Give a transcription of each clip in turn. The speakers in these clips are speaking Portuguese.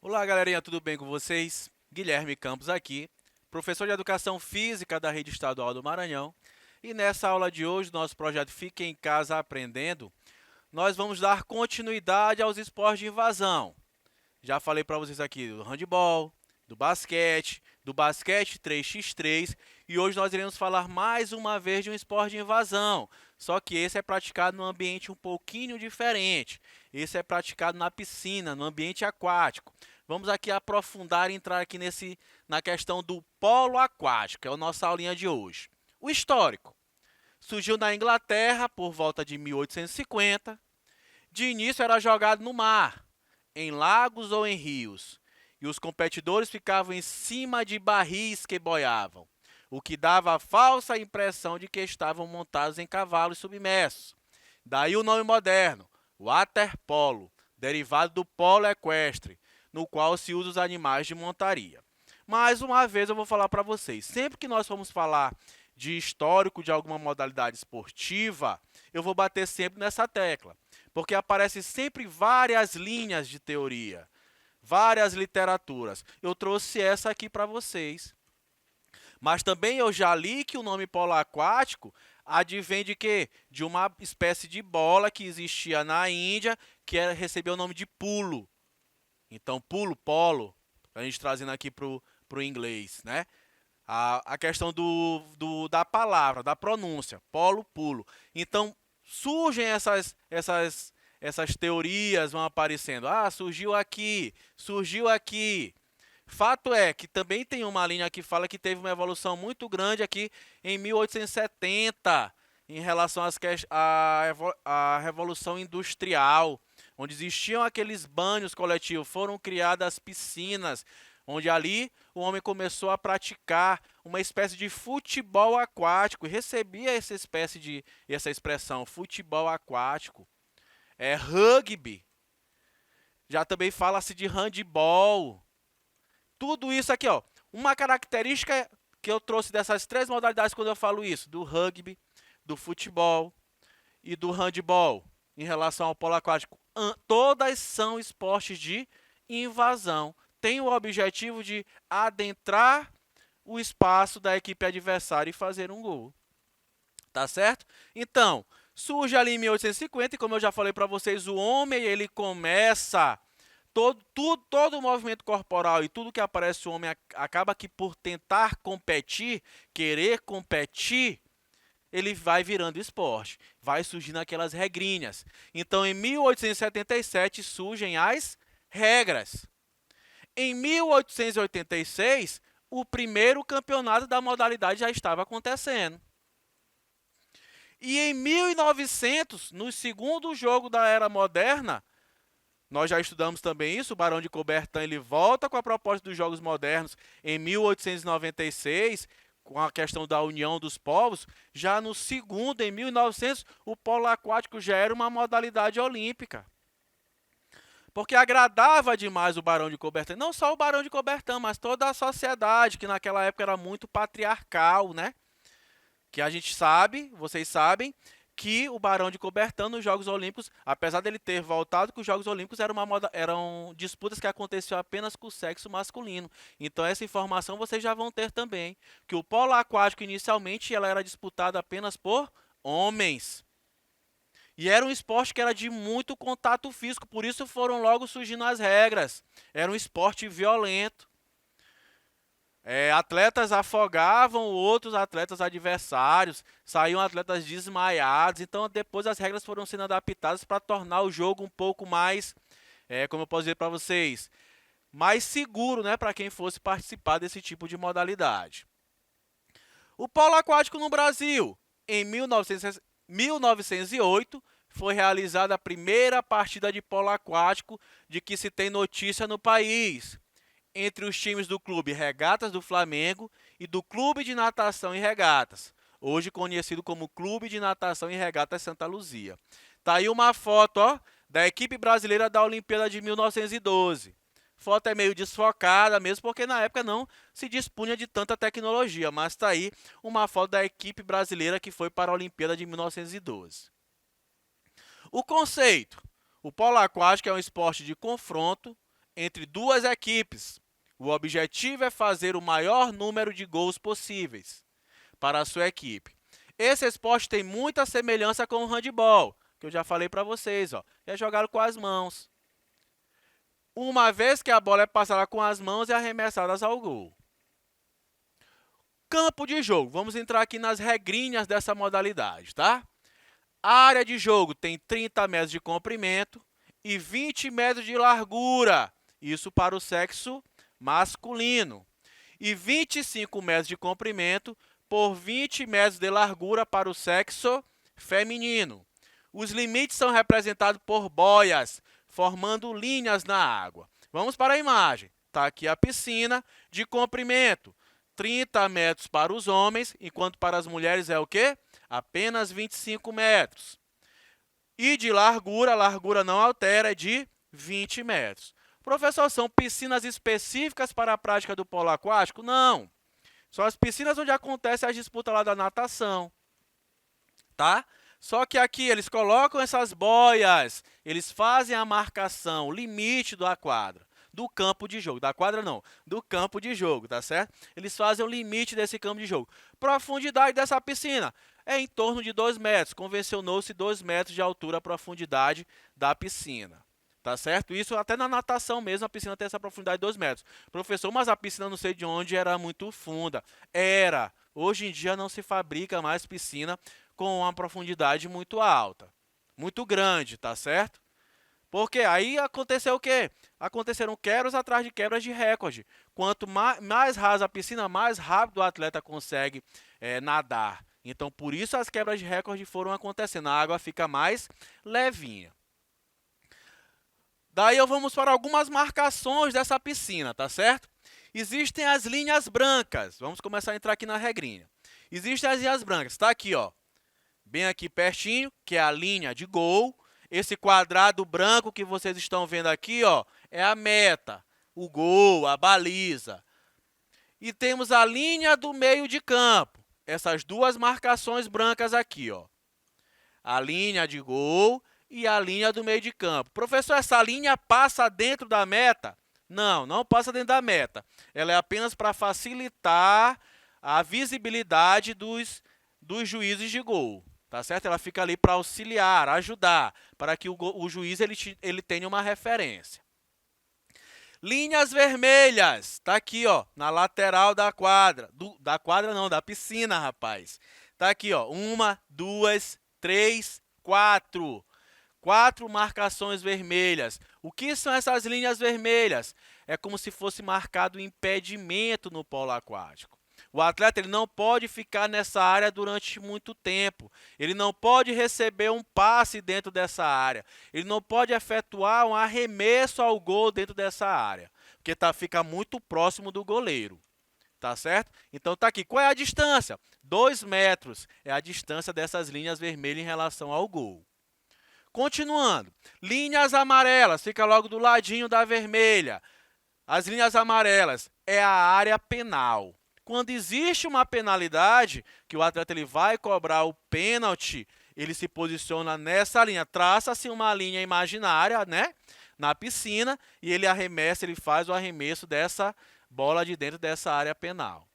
Olá, galerinha, tudo bem com vocês? Guilherme Campos aqui, professor de Educação Física da Rede Estadual do Maranhão. E nessa aula de hoje, nosso projeto Fique em Casa Aprendendo, nós vamos dar continuidade aos esportes de invasão. Já falei para vocês aqui do handebol, do basquete 3x3, e hoje nós iremos falar mais uma vez de um esporte de invasão, só que esse é praticado num ambiente um pouquinho diferente. Esse é praticado na piscina, no ambiente aquático. Vamos aqui aprofundar e entrar aqui na questão do polo aquático, que é a nossa aulinha de hoje. O histórico. Surgiu na Inglaterra por volta de 1850. De início era jogado no mar, em lagos ou em rios, e os competidores ficavam em cima de barris que boiavam, o que dava a falsa impressão de que estavam montados em cavalos submersos. Daí o nome moderno, waterpolo, derivado do polo equestre, no qual se usa os animais de montaria. Mais uma vez eu vou falar para vocês, sempre que nós formos falar de histórico de alguma modalidade esportiva, eu vou bater sempre nessa tecla, porque aparecem sempre várias linhas de teoria, várias literaturas. Eu trouxe essa aqui para vocês. Mas também eu já li que o nome polo aquático advém de quê? De uma espécie de bola que existia na Índia, que recebeu o nome de pulo. Então, pulo, polo, a gente trazendo aqui para o inglês, né? A questão da palavra, da pronúncia, polo, pulo. Então, surgem essas teorias, vão aparecendo. Ah, surgiu aqui, surgiu aqui. Fato é que também tem uma linha que fala que teve uma evolução muito grande aqui em 1870, em relação à Revolução Industrial, onde existiam aqueles banhos coletivos, foram criadas piscinas, onde ali o homem começou a praticar uma espécie de futebol aquático, e recebia essa expressão, futebol aquático. Rugby, já também fala-se de handball. Tudo isso aqui, ó, uma característica que eu trouxe dessas três modalidades quando eu falo isso, do rugby, do futebol e do handball, em relação ao polo aquático, todas são esportes de invasão. Tem o objetivo de adentrar o espaço da equipe adversária e fazer um gol. Tá certo? Então, surge ali em 1850 e como eu já falei para vocês, o homem ele começa todo o movimento corporal e tudo que aparece o homem acaba que por tentar competir, querer competir, ele vai virando esporte, vai surgindo aquelas regrinhas. Então, em 1877 surgem as regras. Em 1886, o primeiro campeonato da modalidade já estava acontecendo. E em 1900, no segundo jogo da era moderna, nós já estudamos também isso, o Barão de Coubertin ele volta com a proposta dos Jogos Modernos em 1896, com a questão da união dos povos. Já no segundo, em 1900, o polo aquático já era uma modalidade olímpica. Porque agradava demais o Barão de Coubertin, não só o Barão de Coubertin, mas toda a sociedade, que naquela época era muito patriarcal, né? Que a gente sabe, vocês sabem, que o Barão de Coubertin nos Jogos Olímpicos, apesar dele ter voltado, que os Jogos Olímpicos eram disputas que aconteciam apenas com o sexo masculino. Então essa informação vocês já vão ter também, que o polo aquático inicialmente ela era disputada apenas por homens. E era um esporte que era de muito contato físico, por isso foram logo surgindo as regras. Era um esporte violento. Atletas afogavam outros atletas adversários, saíam atletas desmaiados. Então, depois as regras foram sendo adaptadas para tornar o jogo um pouco mais, como eu posso dizer para vocês, mais seguro, né, para quem fosse participar desse tipo de modalidade. O polo aquático no Brasil, em 1908, foi realizada a primeira partida de polo aquático de que se tem notícia no país, entre os times do Clube Regatas do Flamengo e do Clube de Natação e Regatas, hoje conhecido como Clube de Natação e Regatas Santa Luzia. Tá aí uma foto, ó, da equipe brasileira da Olimpíada de 1912. Foto é meio desfocada mesmo, porque na época não se dispunha de tanta tecnologia, mas está aí uma foto da equipe brasileira que foi para a Olimpíada de 1912. O conceito: o polo aquático é um esporte de confronto entre duas equipes. O objetivo é fazer o maior número de gols possíveis para a sua equipe. Esse esporte tem muita semelhança com o handebol, que eu já falei para vocês, ó. É jogado com as mãos. Uma vez que a bola é passada com as mãos e arremessada ao gol. Campo de jogo. Vamos entrar aqui nas regrinhas dessa modalidade, tá? A área de jogo tem 30 metros de comprimento e 20 metros de largura. Isso para o sexo masculino. E 25 metros de comprimento por 20 metros de largura para o sexo feminino. Os limites são representados por boias, formando linhas na água. Vamos para a imagem. Está aqui a piscina de comprimento. 30 metros para os homens, enquanto para as mulheres é o quê? Apenas 25 metros. E de largura, a largura não altera, é de 20 metros. Professor, são piscinas específicas para a prática do polo aquático? Não. São as piscinas onde acontece a disputa lá da natação. Tá? Só que aqui eles colocam essas boias, eles fazem a marcação, o limite da quadra, do campo de jogo. Da quadra não, do campo de jogo, tá certo? Eles fazem o limite desse campo de jogo. Profundidade dessa piscina é em torno de 2 metros. Convencionou-se 2 metros de altura a profundidade da piscina. Tá certo? Isso até na natação mesmo, a piscina tem essa profundidade de 2 metros. Professor, mas a piscina não sei de onde era muito funda. Era. Hoje em dia não se fabrica mais piscina com uma profundidade muito alta, muito grande, tá certo? Porque aí aconteceu o quê? Aconteceram quebras atrás de quebras de recorde. Quanto mais rasa a piscina, mais rápido o atleta consegue nadar. Então, por isso as quebras de recorde foram acontecendo. A água fica mais levinha. Daí vamos para algumas marcações dessa piscina, tá certo? Existem as linhas brancas. Vamos começar a entrar aqui na regrinha. Existem as linhas brancas. Está aqui, ó. Bem aqui pertinho, que é a linha de gol. Esse quadrado branco que vocês estão vendo aqui, ó, é a meta, o gol, a baliza. E temos a linha do meio de campo. Essas duas marcações brancas aqui, ó. A linha de gol e a linha do meio de campo. Professor, essa linha passa dentro da meta? Não, não passa dentro da meta. Ela é apenas para facilitar a visibilidade dos juízes de gol. Tá certo? Ela fica ali para auxiliar, ajudar, para que o juiz ele tenha uma referência. Linhas vermelhas. Está aqui, ó, na lateral da quadra. Da quadra não, da piscina, rapaz. Está aqui, ó, 1, 2, 3, 4. 4 marcações vermelhas. O que são essas linhas vermelhas? É como se fosse marcado impedimento no polo aquático. O atleta ele não pode ficar nessa área durante muito tempo. Ele não pode receber um passe dentro dessa área. Ele não pode efetuar um arremesso ao gol dentro dessa área, porque fica muito próximo do goleiro. Tá certo? Então tá aqui. Qual é a distância? 2 metros é a distância dessas linhas vermelhas em relação ao gol. Continuando. Linhas amarelas. Fica logo do ladinho da vermelha. As linhas amarelas é a área penal. Quando existe uma penalidade, que o atleta ele vai cobrar o pênalti, ele se posiciona nessa linha. Traça-se uma linha imaginária, né, na piscina, e ele arremessa, ele faz o arremesso dessa bola de dentro dessa área penal.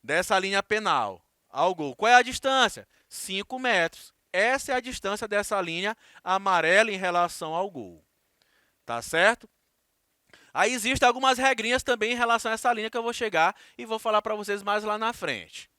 Dessa linha penal ao gol. Qual é a distância? 5 metros. Essa é a distância dessa linha amarela em relação ao gol. Tá certo? Aí existem algumas regrinhas também em relação a essa linha que eu vou chegar e vou falar para vocês mais lá na frente.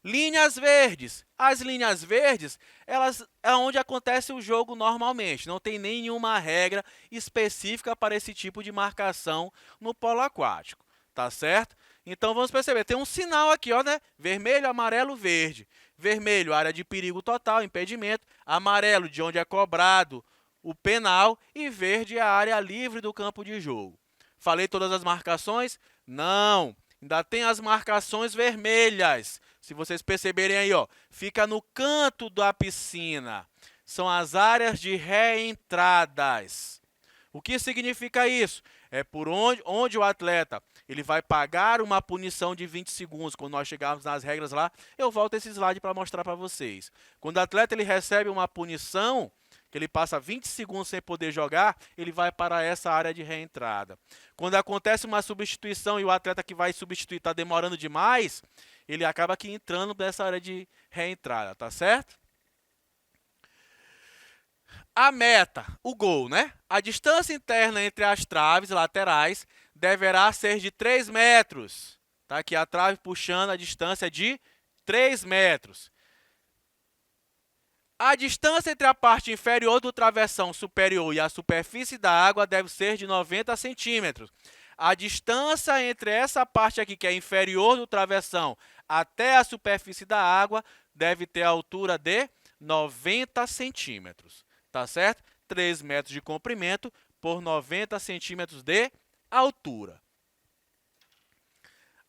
Linhas verdes. As linhas verdes, elas é onde acontece o jogo normalmente. Não tem nenhuma regra específica para esse tipo de marcação no polo aquático. Tá certo? Então vamos perceber, tem um sinal aqui, ó, né? Vermelho, amarelo, verde. Vermelho, área de perigo total, impedimento. Amarelo, de onde é cobrado o penal. E verde é a área livre do campo de jogo. Falei todas as marcações? Não. Ainda tem as marcações vermelhas. Se vocês perceberem aí, ó, fica no canto da piscina. São as áreas de reentradas. O que significa isso? É por onde o atleta ele vai pagar uma punição de 20 segundos. Quando nós chegarmos nas regras lá, eu volto esse slide para mostrar para vocês. Quando o atleta ele recebe uma punição, que ele passa 20 segundos sem poder jogar, ele vai para essa área de reentrada. Quando acontece uma substituição e o atleta que vai substituir está demorando demais, ele acaba aqui entrando nessa área de reentrada, tá certo? A meta, o gol, né? A distância interna entre as traves laterais deverá ser de 3 metros. Tá aqui a trave puxando a distância de 3 metros. A distância entre a parte inferior do travessão superior e a superfície da água deve ser de 90 centímetros. A distância entre essa parte aqui, que é inferior do travessão, até a superfície da água, deve ter a altura de 90 centímetros. Tá certo? 3 metros de comprimento por 90 centímetros de altura.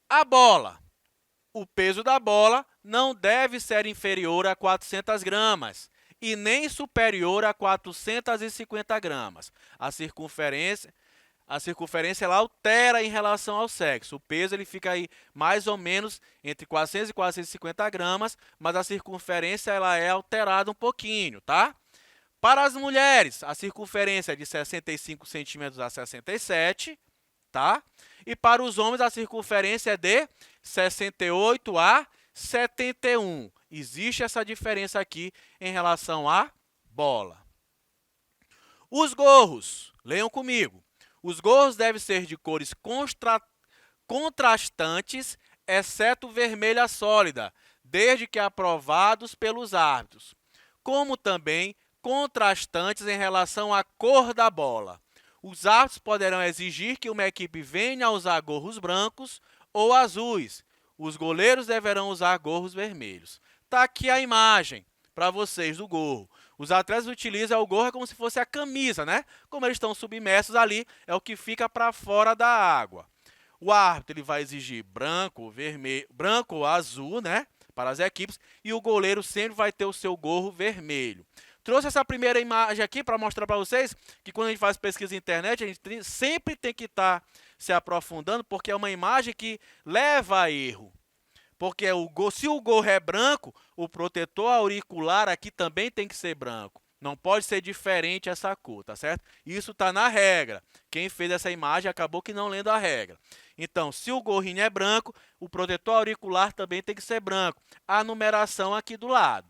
A bola. O peso da bola não deve ser inferior a 400 gramas e nem superior a 450 gramas. A circunferência ela altera em relação ao sexo. O peso ele fica aí mais ou menos entre 400 e 450 gramas, mas a circunferência ela é alterada um pouquinho, tá? Para as mulheres, a circunferência é de 65 centímetros a 67, tá? E para os homens, a circunferência é de 68 a 71. Existe essa diferença aqui em relação à bola. Os gorros, leiam comigo. Os gorros devem ser de cores contrastantes, exceto vermelha sólida, desde que aprovados pelos árbitros, como também contrastantes em relação à cor da bola. Os árbitros poderão exigir que uma equipe venha a usar gorros brancos ou azuis. Os goleiros deverão usar gorros vermelhos. Está aqui a imagem para vocês do gorro. Os atletas utilizam o gorro como se fosse a camisa, né? Como eles estão submersos ali, é o que fica para fora da água. O árbitro ele vai exigir branco, vermelho, branco ou azul, né? Para as equipes. E o goleiro sempre vai ter o seu gorro vermelho. Trouxe essa primeira imagem aqui para mostrar para vocês que quando a gente faz pesquisa na internet, a gente sempre tem que estar se aprofundando, porque é uma imagem que leva a erro. Porque se o gorro é branco, o protetor auricular aqui também tem que ser branco. Não pode ser diferente essa cor, tá certo? Isso está na regra. Quem fez essa imagem acabou que não lendo a regra. Então, se o gorrinho é branco, o protetor auricular também tem que ser branco. A numeração aqui do lado.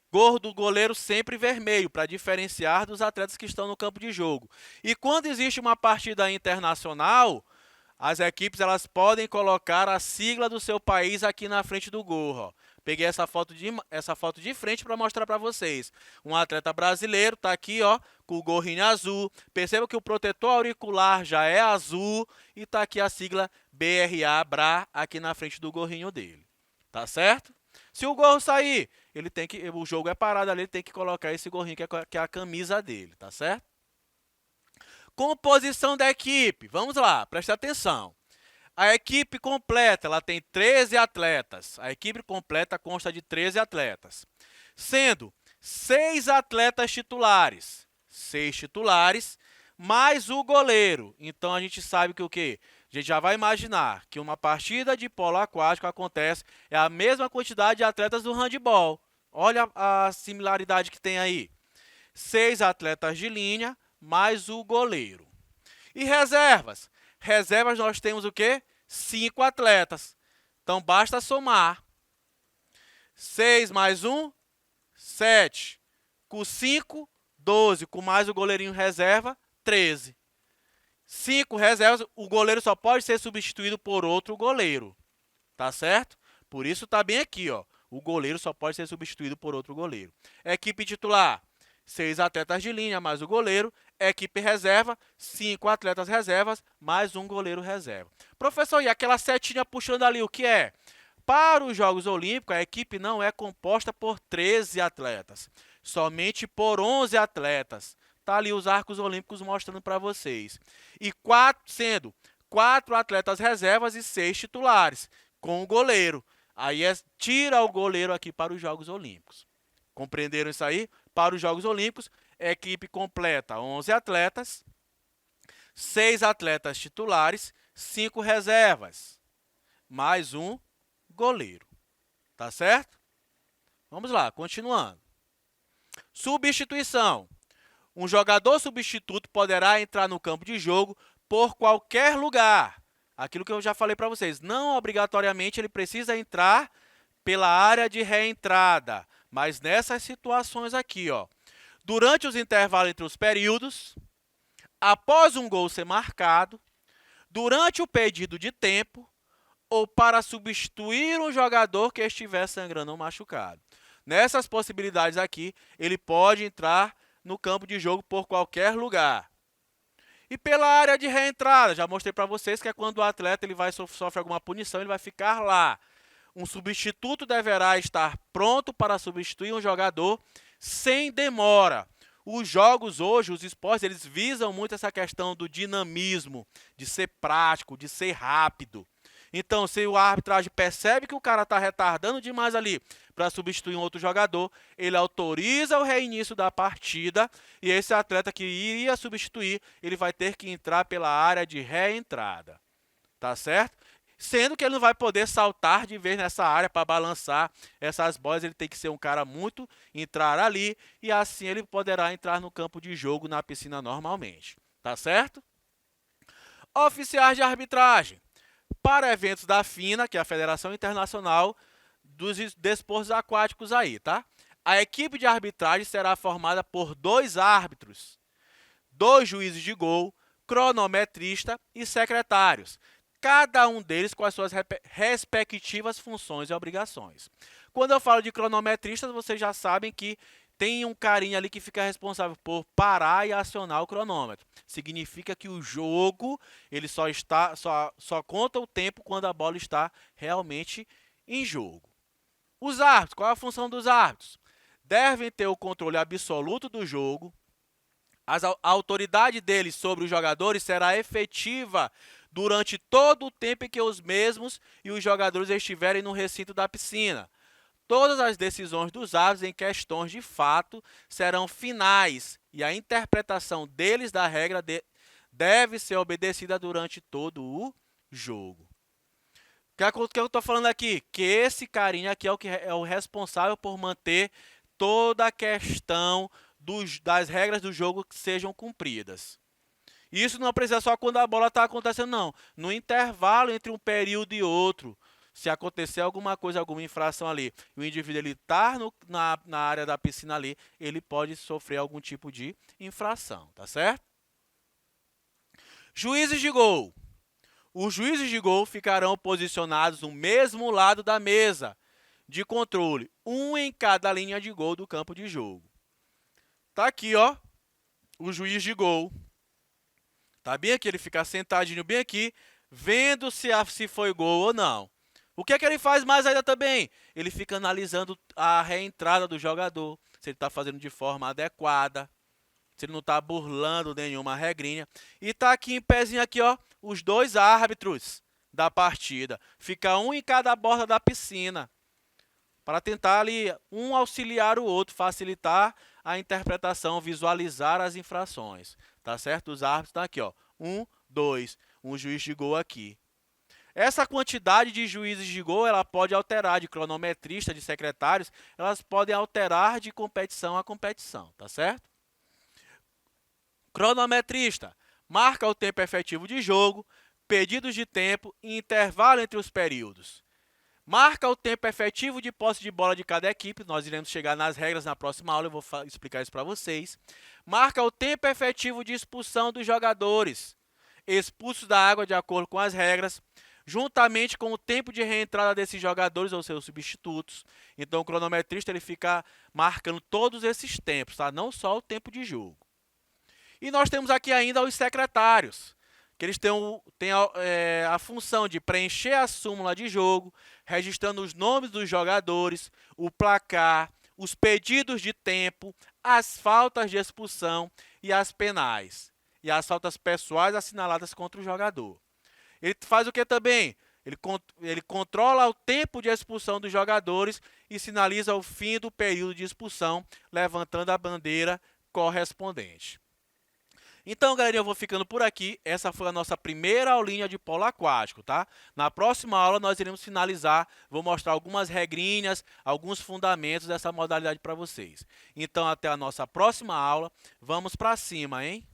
Gorro do goleiro sempre vermelho, para diferenciar dos atletas que estão no campo de jogo. E quando existe uma partida internacional, as equipes elas podem colocar a sigla do seu país aqui na frente do gorro. Ó. Peguei essa foto de frente para mostrar para vocês. Um atleta brasileiro está aqui ó, com o gorrinho azul. Perceba que o protetor auricular já é azul e está aqui a sigla BRA, BRA, aqui na frente do gorrinho dele. Tá certo? Se o gorro sair, o jogo é parado ali, ele tem que colocar esse gorrinho que é a camisa dele, tá certo? Composição da equipe. Vamos lá, preste atenção. A equipe completa, ela tem 13 atletas. A equipe completa consta de 13 atletas. Sendo 6 atletas titulares. 6 titulares, mais o goleiro. Então, a gente sabe que o quê? A gente já vai imaginar que uma partida de polo aquático acontece, é a mesma quantidade de atletas do handebol. Olha a similaridade que tem aí. 6 atletas de linha, mais o goleiro. E reservas? Reservas nós temos o quê? 5 atletas. Então, basta somar. 6 mais 1, 7. Com 5, 12. Com mais o goleirinho reserva, 13. 5 reservas, o goleiro só pode ser substituído por outro goleiro. Tá certo? Por isso está bem aqui, ó. O goleiro só pode ser substituído por outro goleiro. Equipe titular, 6 atletas de linha mais o goleiro. Equipe reserva, 5 atletas reservas mais um goleiro reserva. Professor, e aquela setinha puxando ali, o que é? Para os Jogos Olímpicos, a equipe não é composta por 13 atletas, somente por 11 atletas. Está ali os arcos olímpicos mostrando para vocês. E sendo 4 atletas reservas e 6 titulares, com o goleiro. Aí tira o goleiro aqui para os Jogos Olímpicos. Compreenderam isso aí? Para os Jogos Olímpicos, equipe completa 11 atletas, 6 atletas titulares, 5 reservas, mais um goleiro. Tá certo? Vamos lá, continuando. Substituição. Um jogador substituto poderá entrar no campo de jogo por qualquer lugar. Aquilo que eu já falei para vocês, não obrigatoriamente ele precisa entrar pela área de reentrada, mas nessas situações aqui, ó, durante os intervalos entre os períodos, após um gol ser marcado, durante o pedido de tempo ou para substituir um jogador que estiver sangrando ou machucado. Nessas possibilidades aqui, ele pode entrar no campo de jogo por qualquer lugar. E pela área de reentrada, já mostrei para vocês que é quando o atleta ele vai sofrer alguma punição, ele vai ficar lá. Um substituto deverá estar pronto para substituir um jogador sem demora. Os jogos hoje, os esportes, eles visam muito essa questão do dinamismo, de ser prático, de ser rápido. Então, se o arbitragem percebe que o cara está retardando demais ali para substituir um outro jogador, ele autoriza o reinício da partida e esse atleta que iria substituir, ele vai ter que entrar pela área de reentrada. Tá certo? Sendo que ele não vai poder saltar de vez nessa área para balançar essas bolas, ele tem que ser um cara muito, entrar ali e assim ele poderá entrar no campo de jogo na piscina normalmente. Tá certo? Oficiais de arbitragem. Para eventos da FINA, que é a Federação Internacional dos Desportos Aquáticos aí, tá? A equipe de arbitragem será formada por 2 árbitros, 2 juízes de gol, cronometrista e secretários, cada um deles com as suas respectivas funções e obrigações. Quando eu falo de cronometristas, vocês já sabem que tem um carinha ali que fica responsável por parar e acionar o cronômetro. Significa que o jogo ele só conta o tempo quando a bola está realmente em jogo. Os árbitros, qual é a função dos árbitros? Devem ter o controle absoluto do jogo. A autoridade deles sobre os jogadores será efetiva durante todo o tempo em que os mesmos e os jogadores estiverem no recinto da piscina. Todas as decisões dos árbitros em questões de fato serão finais e a interpretação deles da regra deve ser obedecida durante todo o jogo. O que eu estou falando aqui? Que esse carinha aqui é o responsável por manter toda a questão das regras do jogo que sejam cumpridas. Isso não precisa só quando a bola está acontecendo, não. No intervalo entre um período e outro, se acontecer alguma coisa, alguma infração ali, e o indivíduo está na área da piscina ali, ele pode sofrer algum tipo de infração, tá certo? Juízes de gol. Os juízes de gol ficarão posicionados no mesmo lado da mesa de controle, um em cada linha de gol do campo de jogo. Tá aqui, ó, o juiz de gol. Tá bem aqui, ele fica sentadinho bem aqui, vendo se foi gol ou não. O que é que ele faz mais ainda também? Ele fica analisando a reentrada do jogador, se ele está fazendo de forma adequada, se ele não está burlando nenhuma regrinha. E tá aqui em pezinho aqui, ó, os 2 árbitros da partida. Fica um em cada borda da piscina, para tentar ali um auxiliar o outro, facilitar a interpretação, visualizar as infrações. Tá certo? Os árbitros estão aqui, ó. 1, 2, um juiz de gol aqui. Essa quantidade de juízes de gol, ela pode alterar de cronometrista, de secretários, elas podem alterar de competição a competição, tá certo? Cronometrista, marca o tempo efetivo de jogo, pedidos de tempo e intervalo entre os períodos. Marca o tempo efetivo de posse de bola de cada equipe, nós iremos chegar nas regras na próxima aula, eu vou explicar isso para vocês. Marca o tempo efetivo de expulsão dos jogadores, expulsos da água de acordo com as regras, juntamente com o tempo de reentrada desses jogadores ou seus substitutos. Então, o cronometrista ele fica marcando todos esses tempos, tá? Não só o tempo de jogo. E nós temos aqui ainda os secretários, que eles têm a função de preencher a súmula de jogo, registrando os nomes dos jogadores, o placar, os pedidos de tempo, as faltas de expulsão e as penais. E as faltas pessoais assinaladas contra o jogador. Ele faz o que também? Ele controla o tempo de expulsão dos jogadores e sinaliza o fim do período de expulsão, levantando a bandeira correspondente. Então, galerinha, eu vou ficando por aqui. Essa foi a nossa primeira aulinha de polo aquático, tá? Na próxima aula nós iremos finalizar, vou mostrar algumas regrinhas, alguns fundamentos dessa modalidade para vocês. Então, até a nossa próxima aula. Vamos para cima, hein?